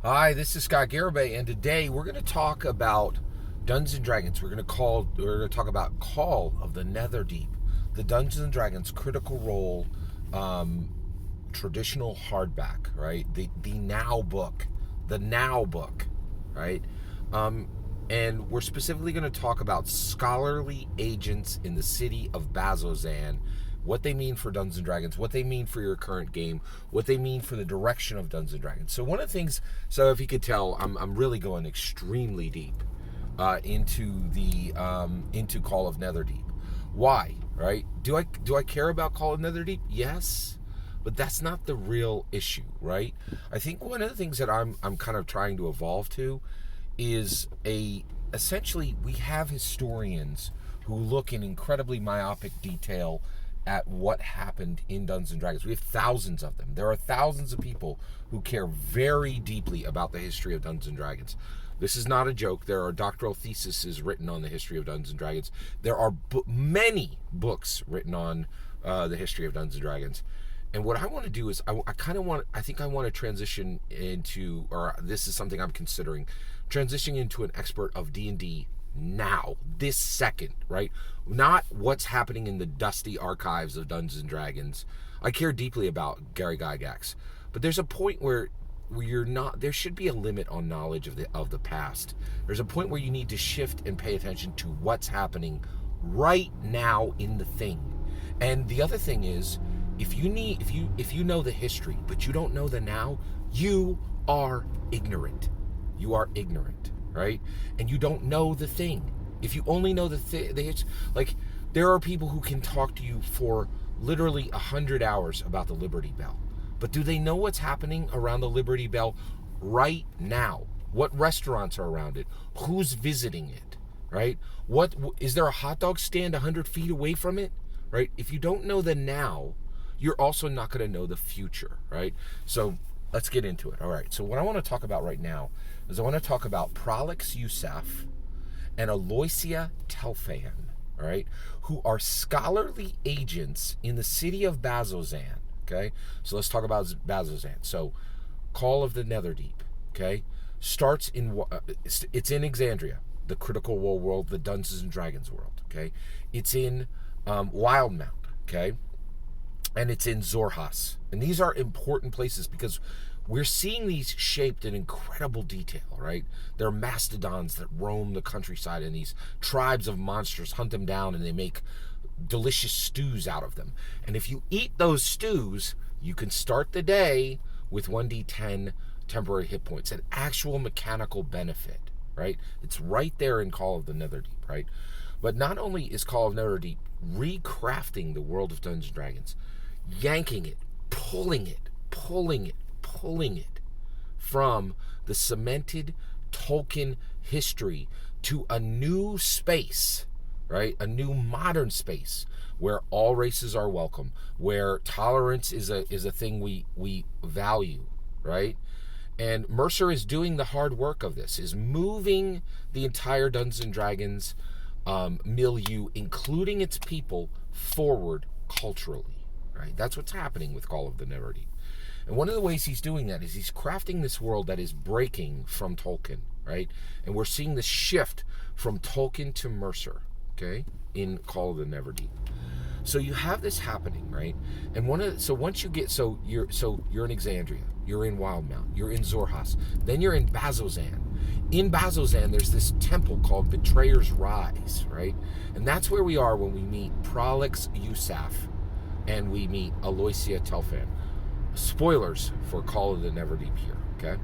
Hi, this is Scott Garibay, and today we're going to talk about Dungeons and Dragons. We're going to talk about Call of the Netherdeep, the Dungeons and Dragons Critical Role traditional hardback, right? The now book, right? And we're specifically going to talk about scholarly agents in the city of Bazzoxan, what they mean for Dungeons and Dragons, what they mean for your current game, what they mean for the direction of Dungeons and Dragons. So one of the things, so if you could tell, I'm really going extremely deep into Call of Netherdeep. Why? Right? Do I care about Call of Netherdeep? Yes, but that's not the real issue, right? I think one of the things that I'm kind of trying to evolve to is essentially we have historians who look in incredibly myopic detail at what happened in Dungeons and Dragons. We have thousands of them. There are thousands of people who care very deeply about the history of Dungeons and Dragons. This is not a joke. There are doctoral theses written on the history of Dungeons and Dragons. There are many books written on the history of Dungeons and Dragons. And what I want to do is I think I want to transition into, or this is something I'm considering, transitioning into an expert of D&D now, this second, right? Not what's happening in the dusty archives of Dungeons and Dragons. I care deeply about Gary Gygax, but there's a point where you're not. There should be a limit on knowledge of the past. There's a point where you need to shift and pay attention to what's happening right now in the thing. And the other thing is, if you know the history but you don't know the now, you are ignorant. You are ignorant, right? And you don't know the thing. If you only know like there are people who can talk to you for literally 100 hours about the Liberty Bell, but do they know what's happening around the Liberty Bell right now? What restaurants are around it? Who's visiting it, right? What is there a hot dog stand 100 feet away from it, right? If you don't know the now, you're also not going to know the future, right? So let's get into it. All right. So what I want to talk about right now is I want to talk about Prolix Yusaf and Aloysia Telfan, all right, who are scholarly agents in the city of Bazzoxan, okay? So let's talk about Bazzoxan. So Call of the Netherdeep, okay, starts in, it's in Exandria, the Critical Role world, the Dungeons and Dragons world, okay? It's in Wildmount, okay? And it's in Xhorhas. And these are important places because we're seeing these shaped in incredible detail, right? There are mastodons that roam the countryside, and these tribes of monsters hunt them down, and they make delicious stews out of them. And if you eat those stews, you can start the day with 1d10 temporary hit points, an actual mechanical benefit, right? It's right there in Call of the Netherdeep, right? But not only is Call of Netherdeep recrafting the world of Dungeons and Dragons, yanking it, pulling it from the cemented Tolkien history to a new space, right? A new modern space where all races are welcome, where tolerance is a thing we value, right? And Mercer is doing the hard work of this, is moving the entire Dungeons and Dragons milieu, including its people, forward culturally. Right? That's what's happening with Call of the Netherdeep. And one of the ways he's doing that is he's crafting this world that is breaking from Tolkien, right? And we're seeing this shift from Tolkien to Mercer, okay, in Call of the Netherdeep. So you have this happening, right? And once you get you're in Exandria, you're in Wildmount, you're in Xhorhas, then you're in Bazzoxan. In Bazzoxan, there's this temple called Betrayer's Rise, right? And that's where we are when we meet Prolix Yusaf and we meet Aloysia Telfan. Spoilers for Call of the Netherdeep here, okay?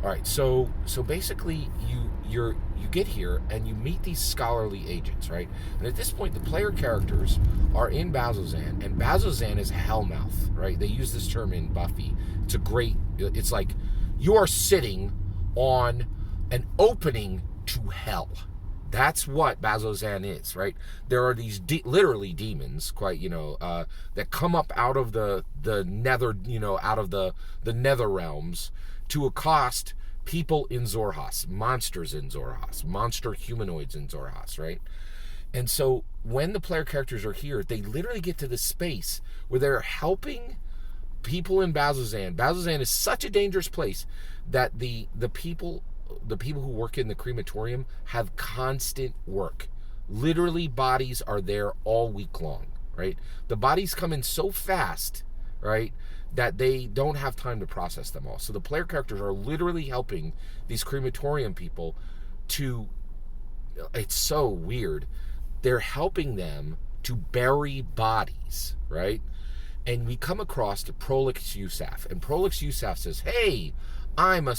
All right, so basically you get here and you meet these scholarly agents, right? And at this point, the player characters are in Bazzoxan, and Bazzoxan is Hellmouth, right? They use this term in Buffy. It's like you are sitting on an opening to hell. That's what Bazzoxan is, right? There are these literally demons, that come up out of the nether, out of the nether realms to accost people in Xhorhas, monsters in Xhorhas, monster humanoids in Xhorhas, right? And so when the player characters are here, they literally get to the space where they're helping people in Bazzoxan is such a dangerous place that the people who work in the crematorium have constant work. Literally, bodies are there all week long, right? The bodies come in so fast, right, that they don't have time to process them all. So the player characters are literally helping these crematorium people to, it's so weird, they're helping them to bury bodies, right? And we come across to Prolix Yusaf, and Prolix Yusaf says, "Hey, I'm a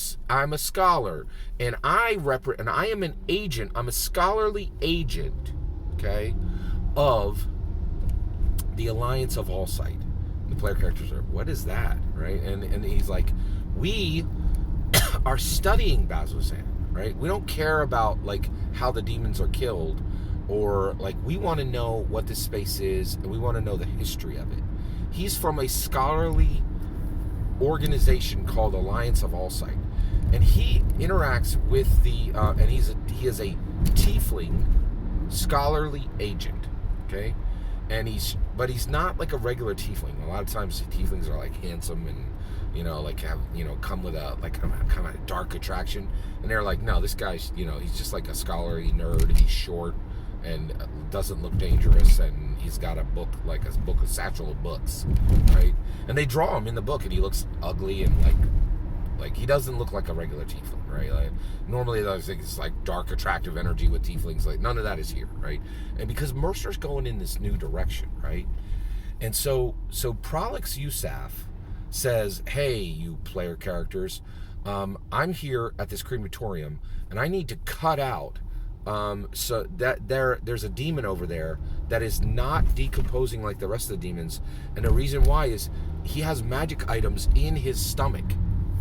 scholar, and I am an agent. I'm a scholarly agent, okay, of the Alliance of Allsight." The player characters are, "What is that?" Right? And he's like, "We are studying Bazzoxan, right? We don't care about like how the demons are killed, or like we want to know what this space is, and we want to know the history of it." He's from a scholarly organization called Alliance of Allsight, and he interacts with the and he is a tiefling scholarly agent, okay, and he's not like a regular tiefling. A lot of times tieflings are like handsome and like have come with a like kind of dark attraction, and they're like, no, this guy's he's just like a scholarly nerd. He's short and doesn't look dangerous, and he's got a satchel of books, right? And they draw him in the book, and he looks ugly and like he doesn't look like a regular tiefling, right? Like, normally those things like dark, attractive energy with tieflings, like none of that is here, right? And because Mercer's going in this new direction, right? And so Prolix Yusaf says, "Hey, you player characters, I'm here at this crematorium, and I need to cut out so that there's a demon over there that is not decomposing like the rest of the demons, and the reason why is he has magic items in his stomach,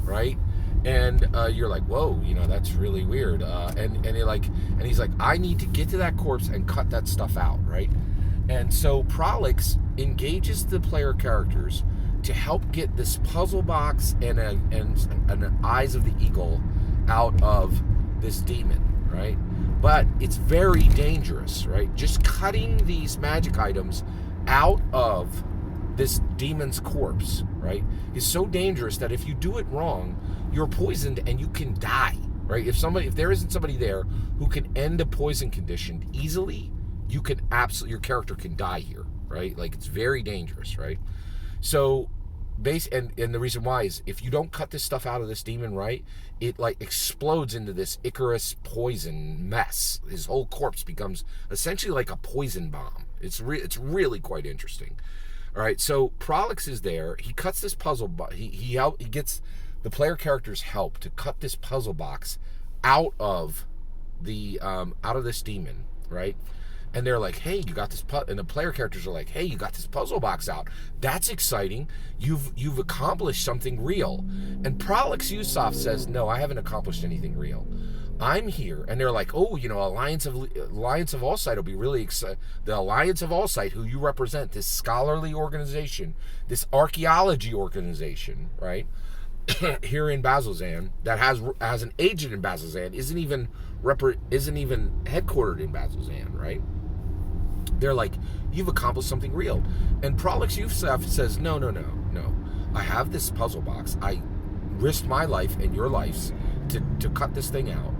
right?" And you're like, "Whoa, that's really weird." And he's like, "I need to get to that corpse and cut that stuff out, right?" And so Prolix engages the player characters to help get this puzzle box and an eyes of the eagle out of this demon, right? But it's very dangerous, right? Just cutting these magic items out of this demon's corpse, right, is so dangerous that if you do it wrong, you're poisoned and you can die, right? If there isn't somebody there who can end a poison condition easily, your character can die here, right? Like, it's very dangerous, right? So and the reason why is if you don't cut this stuff out of this demon right, it like explodes into this Icarus poison mess. His whole corpse becomes essentially like a poison bomb. It's really quite interesting. All right, so Prolix is there. He cuts this puzzle, he gets the player character's help to cut this puzzle box out of this demon, right? And they're like, "Hey, you got this and the player characters are like, "Hey, you got this puzzle box out. That's exciting. You've accomplished something real." And Prolix Yusaf says, "No, I haven't accomplished anything real. I'm here." And they're like, "Oh, Alliance of Allsight will be really excited. The Alliance of Allsight, who you represent, this scholarly organization, this archaeology organization, right, here in Bazzoxan, that has an agent in Bazzoxan, isn't even headquartered in Bazzoxan, right?" They're like, "You've accomplished something real." And Prolix Yusaf says, No. I have this puzzle box. I risked my life and your lives to cut this thing out,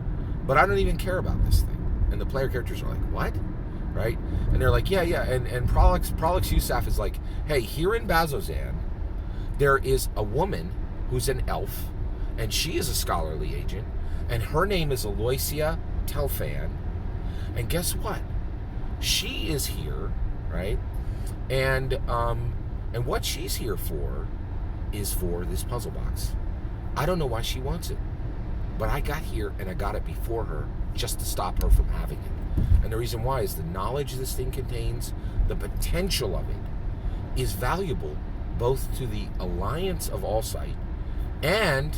but I don't even care about this thing. And the player characters are like, "What?" Right? And they're like, yeah. And Prolix Yusaf is like, "Hey, here in Bazzoxan, there is a woman who's an elf, and she is a scholarly agent, and her name is Aloysia Telfan. And guess what? She is here, right? And what she's here for is for this puzzle box. I don't know why she wants it, but I got here and I got it before her just to stop her from having it. And the reason why is the knowledge this thing contains, the potential of it, is valuable both to the Alliance of Allsight and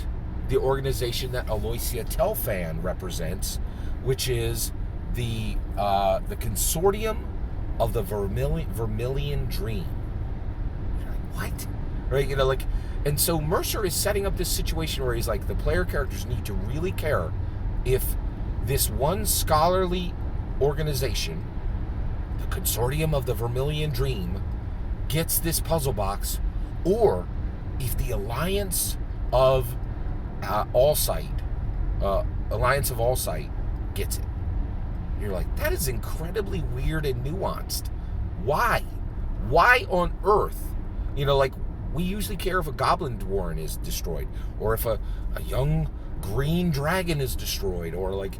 the organization that Aloysia Telfan represents, which is the consortium of the Vermilion Dream." You're like, what? Right? And so Mercer is setting up this situation where he's like, the player characters need to really care if this one scholarly organization, the consortium of the Vermilion Dream, gets this puzzle box, or if the Alliance of Allsight, Alliance of Allsight gets it. You're like, that is incredibly weird and nuanced. Why? Why on earth? Like, we usually care if a goblin dwarven is destroyed, or if a young green dragon is destroyed, or like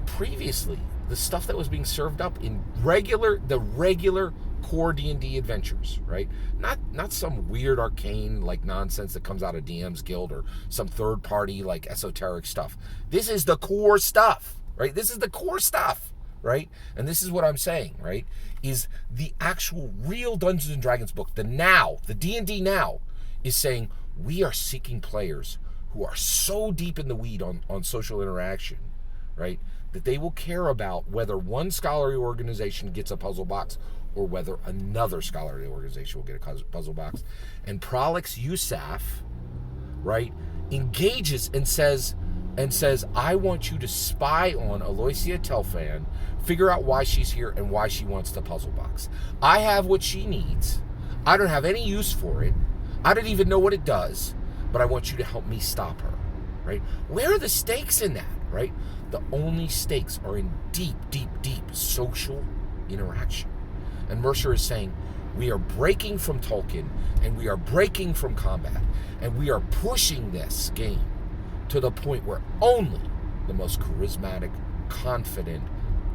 previously the stuff that was being served up in the regular core D&D adventures, right? Not some weird arcane like nonsense that comes out of DM's Guild or some third party like esoteric stuff. This is the core stuff, right? This is the core stuff, right? And this is what I'm saying, right? Is the actual real Dungeons and Dragons book, the D&D Now, is saying we are seeking players who are so deep in the weed on social interaction, right, that they will care about whether one scholarly organization gets a puzzle box or whether another scholarly organization will get a puzzle box. And Prolix Yusaf, right, engages and says, I want you to spy on Aloysia Telfan, figure out why she's here and why she wants the puzzle box. I have what she needs. I don't have any use for it. I don't even know what it does, but I want you to help me stop her, right? Where are the stakes in that, right? The only stakes are in deep, deep, deep social interaction. And Mercer is saying, we are breaking from Tolkien, and we are breaking from combat, and we are pushing this game to the point where only the most charismatic, confident,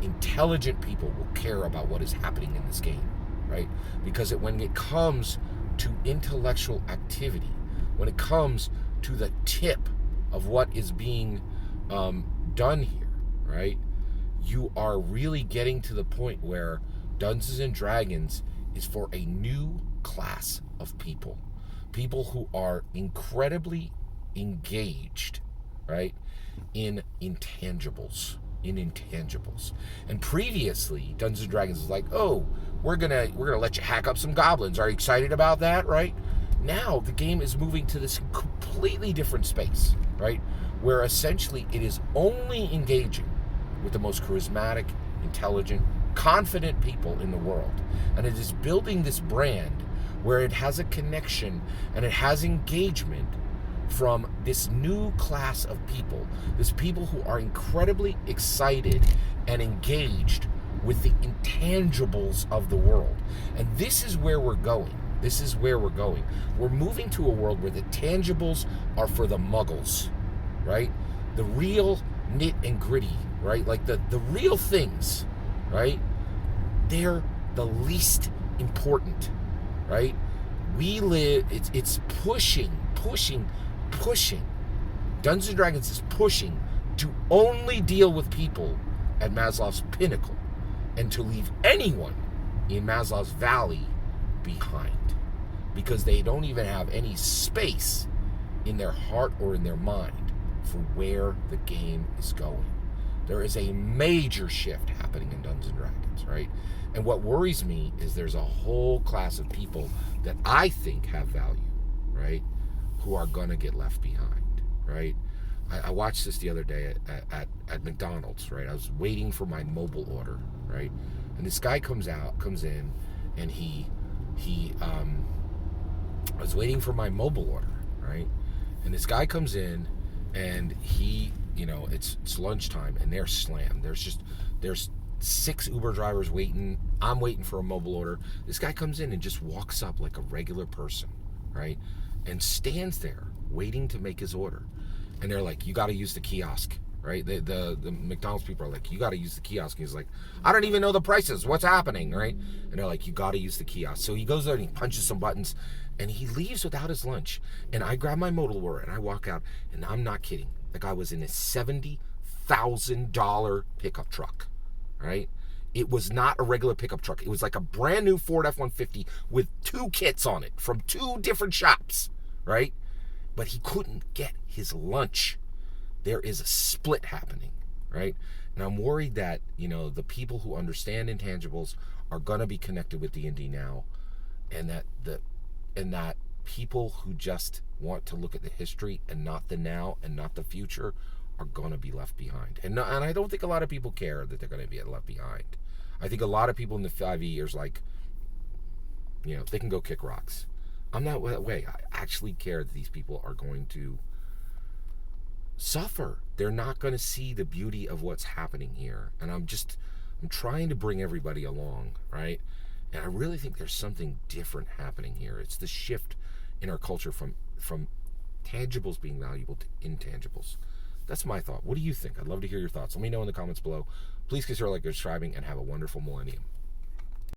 intelligent people will care about what is happening in this game, right? Because when it comes to intellectual activity, when it comes to the tip of what is being done here, right, you are really getting to the point where Dungeons and Dragons is for a new class of people who are incredibly engaged, right, in intangibles. And previously, Dungeons and Dragons is like, oh, we're gonna let you hack up some goblins. Are you excited about that, right? Now the game is moving to this completely different space, right, where essentially it is only engaging with the most charismatic, intelligent, confident people in the world. And it is building this brand where it has a connection and it has engagement from this new class of people, this people who are incredibly excited and engaged with the intangibles of the world. And this is where we're going. We're moving to a world where the tangibles are for the muggles, right? The real nit and gritty, right? Like the real things, right? They're the least important, right? We live, it's pushing. Dungeons & Dragons is pushing to only deal with people at Maslow's pinnacle and to leave anyone in Maslow's valley behind, because they don't even have any space in their heart or in their mind for where the game is going. There is a major shift happening in Dungeons & Dragons, right? And what worries me is there's a whole class of people that I think have value, right, who are going to get left behind, right? I watched this the other day at McDonald's, right? I was waiting for my mobile order, right? And this guy comes in, and I was waiting for my mobile order, right? And this guy comes in, and he, it's lunchtime, and they're slammed. There's 6 Uber drivers waiting. I'm waiting for a mobile order. This guy comes in and just walks up like a regular person, right? And stands there waiting to make his order. And they're like, you got to use the kiosk, right? The McDonald's people are like, you got to use the kiosk. And he's like, I don't even know the prices. What's happening, right? And they're like, you got to use the kiosk. So he goes there and he punches some buttons, and he leaves without his lunch. And I grab my mobile order and I walk out, and I'm not kidding. The guy was in a $70,000 pickup truck, right? It was not a regular pickup truck. It was like a brand new Ford F-150 with 2 kits on it from 2 different shops, right? But he couldn't get his lunch. There is a split happening, right? And I'm worried that, the people who understand intangibles are going to be connected with D&D now, and that people who just want to look at the history and not the now and not the future are going to be left behind. And I don't think a lot of people care that they're going to be left behind. I think a lot of people in the 5e are like, they can go kick rocks. I'm not that way. I actually care that these people are going to suffer. They're not going to see the beauty of what's happening here. And I'm trying to bring everybody along, right? And I really think there's something different happening here. It's the shift in our culture from tangibles being valuable to intangibles. That's my thought. What do you think? I'd love to hear your thoughts. Let me know in the comments below. Please consider like, subscribing, and have a wonderful millennium.